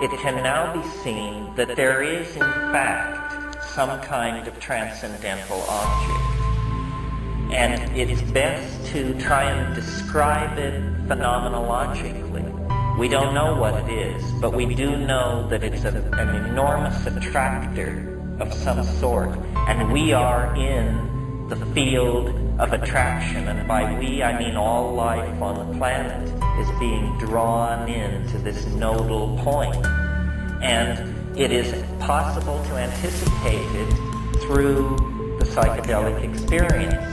it can now be seen that there is, in fact, some kind of transcendental object. And it's best to try and describe it phenomenologically. We don't know what it is, but we do know that it's an enormous attractor of some sort, and we are in the field of attraction, and by we I mean all life on the planet is being drawn into this nodal point. And it is possible to anticipate it through the psychedelic experience.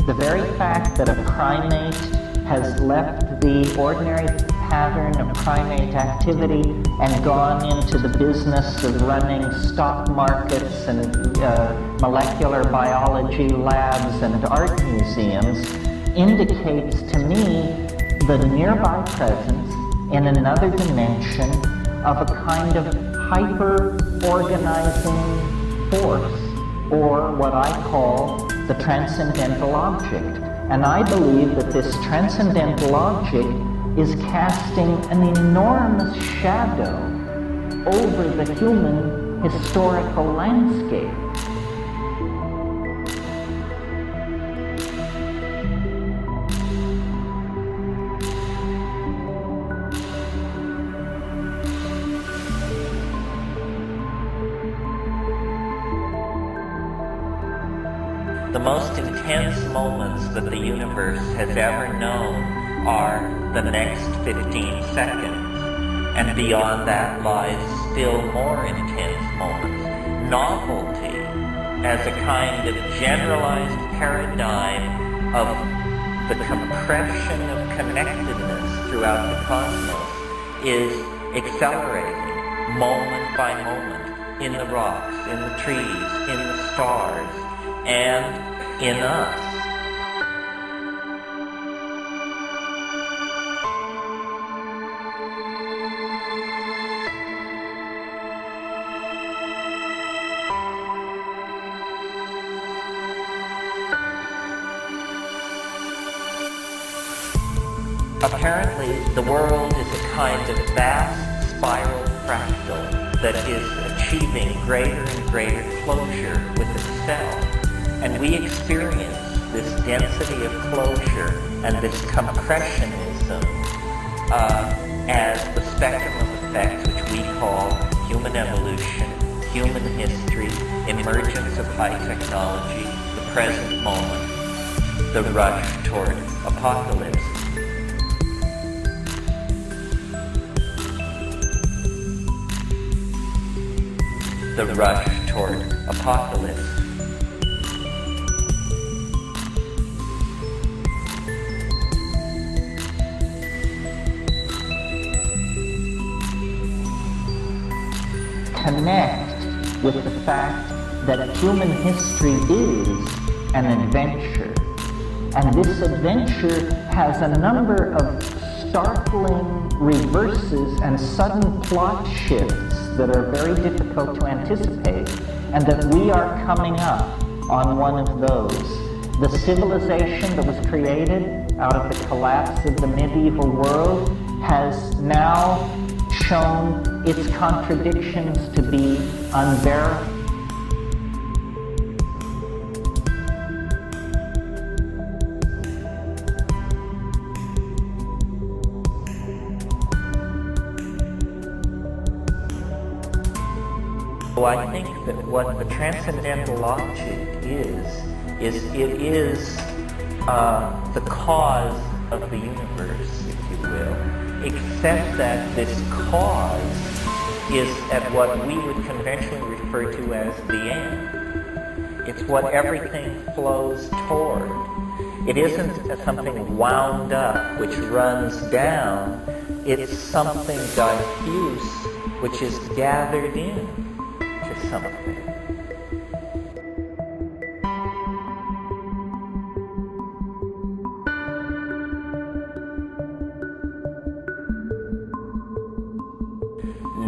The very fact that a primate has left the ordinary pattern of primate activity and gone into the business of running stock markets and molecular biology labs and art museums indicates to me the nearby presence in another dimension of a kind of hyper-organizing force, or what I call the transcendental object. And I believe that this transcendental object is casting an enormous shadow over the human historical landscape. The most intense moments that the universe has ever known are the next 15 seconds. And beyond that lies still more intense moments. Novelty as a kind of generalized paradigm of the compression of connectedness throughout the cosmos is accelerating moment by moment in the rocks, in the trees, in the stars, and in us. Apparently, the world is a kind of vast spiral fractal that is achieving greater and greater closure with itself. And we experience this density of closure and this compressionism as the spectrum of effects which we call human evolution, human history, emergence of high technology, the present moment, the rush toward apocalypse. The rush toward apocalypse. Connect with the fact that human history is an adventure. And this adventure has a number of startling reverses and sudden plot shifts that are very difficult to anticipate, and that we are coming up on one of those. The civilization that was created out of the collapse of the medieval world has now shown its contradictions to be unbearable. So I think that what the transcendental object is it is the cause of the universe, if you will, except that this cause is at what we would conventionally refer to as the end. It's what everything flows toward. It isn't something wound up which runs down. It's something diffuse which is gathered in to something.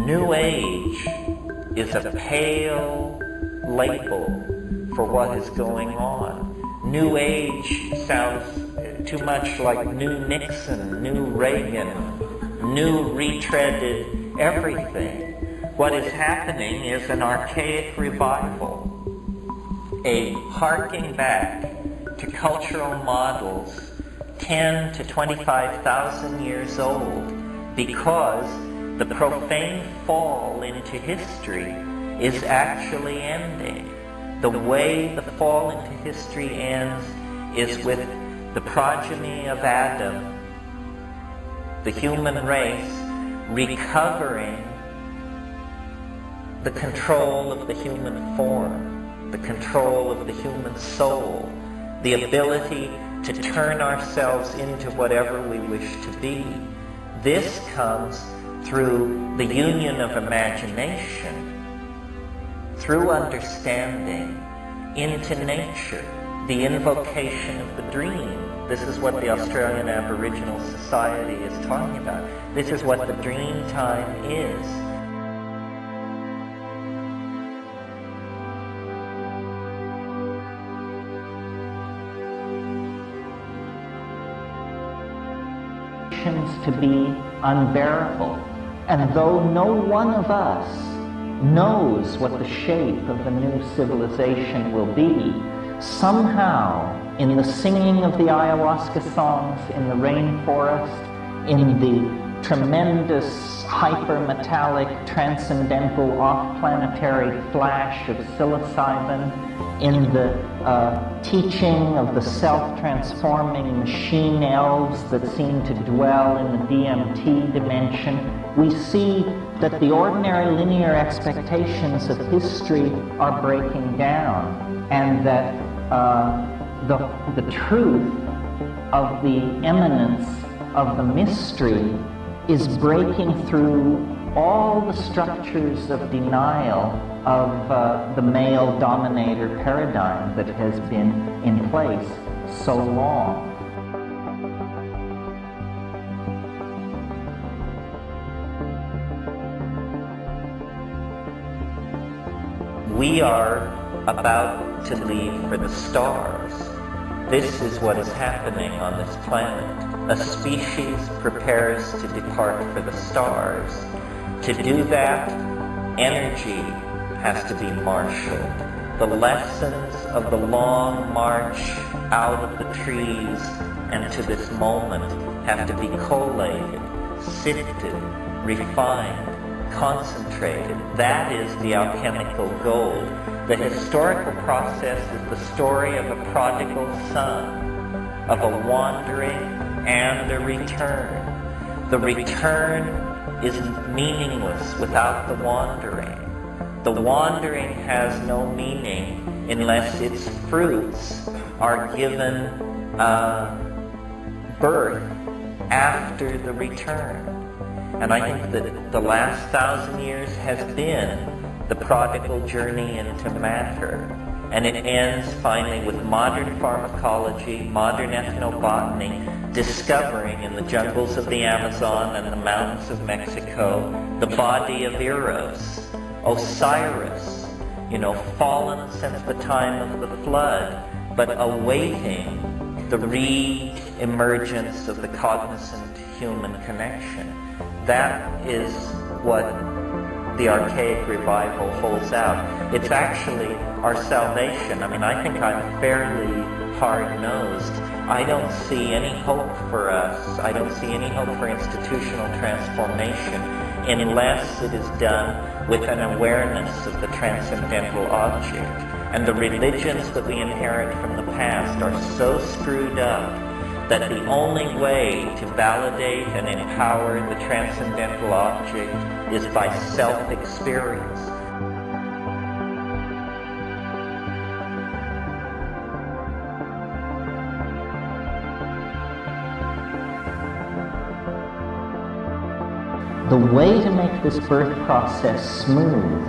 New Age is a pale label for what is going on. New Age sounds too much like New Nixon, New Reagan, New retreaded everything. What is happening is an archaic revival, a harking back to cultural models 10 to 25,000 years old, because the profane fall into history is actually ending. The way the fall into history ends is with the progeny of Adam, the human race, recovering the control of the human form, the control of the human soul, the ability to turn ourselves into whatever we wish to be. This comes through the union of imagination, through understanding, into nature, the invocation of the dream. This is what the Australian Aboriginal Society is talking about. This is what the dream time is. To be unbearable. And though no one of us knows what the shape of the new civilization will be, somehow in the singing of the ayahuasca songs in the rainforest, in the tremendous hypermetallic transcendental off-planetary flash of psilocybin, in the teaching of the self-transforming machine elves that seem to dwell in the DMT dimension, we see that the ordinary linear expectations of history are breaking down, and that the truth of the immanence of the mystery is breaking through all the structures of denial of the male dominator paradigm that has been in place so long. We are about to leave for the stars. This is what is happening on this planet. A species prepares to depart for the stars. To do that, energy has to be marshaled. The lessons of the long march out of the trees and to this moment have to be collated, sifted, refined, concentrated. That is the alchemical gold. The historical process is the story of a prodigal son, of a wandering and a return. The return is meaningless without the wandering. The wandering has no meaning unless its fruits are given birth after the return. And I think that the last 1,000 years has been the prodigal journey into matter. And it ends finally with modern pharmacology, modern ethnobotany, discovering in the jungles of the Amazon and the mountains of Mexico the body of Eros, Osiris, fallen since the time of the flood, but awaiting the re-emergence of the cognizant human connection. That is what the archaic revival holds out. It's actually our salvation. I think I'm fairly hard-nosed. I don't see any hope for us. I don't see any hope for institutional transformation unless it is done with an awareness of the transcendental object. And the religions that we inherit from the past are so screwed up that the only way to validate and empower the transcendental object is by self-experience. The way to make this birth process smooth,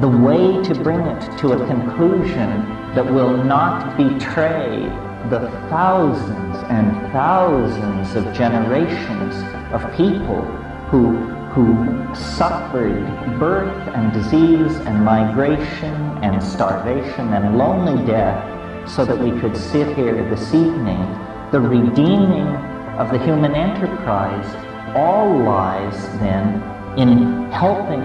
the way to bring it to a conclusion that will not betray the thousands and thousands of generations of people who who suffered birth and disease and migration and starvation and lonely death so that we could sit here this evening. The redeeming of the human enterprise all lies then in helping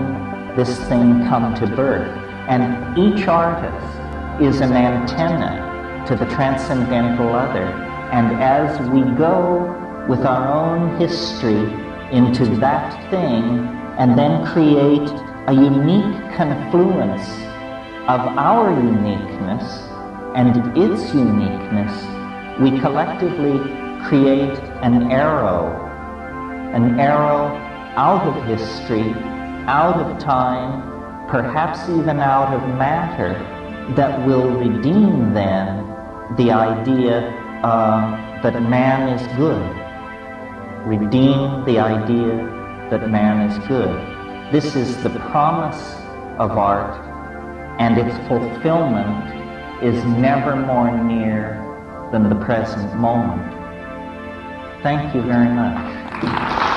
this thing come to birth. And each artist is an antenna to the transcendental other. And as we go with our own history into that thing and then create a unique confluence of our uniqueness and its uniqueness, we collectively create an arrow out of history, out of time, perhaps even out of matter, that will redeem then the idea that man is good. Redeem the idea that man is good. This is the promise of art, and its fulfillment is never more near than the present moment. Thank you very much.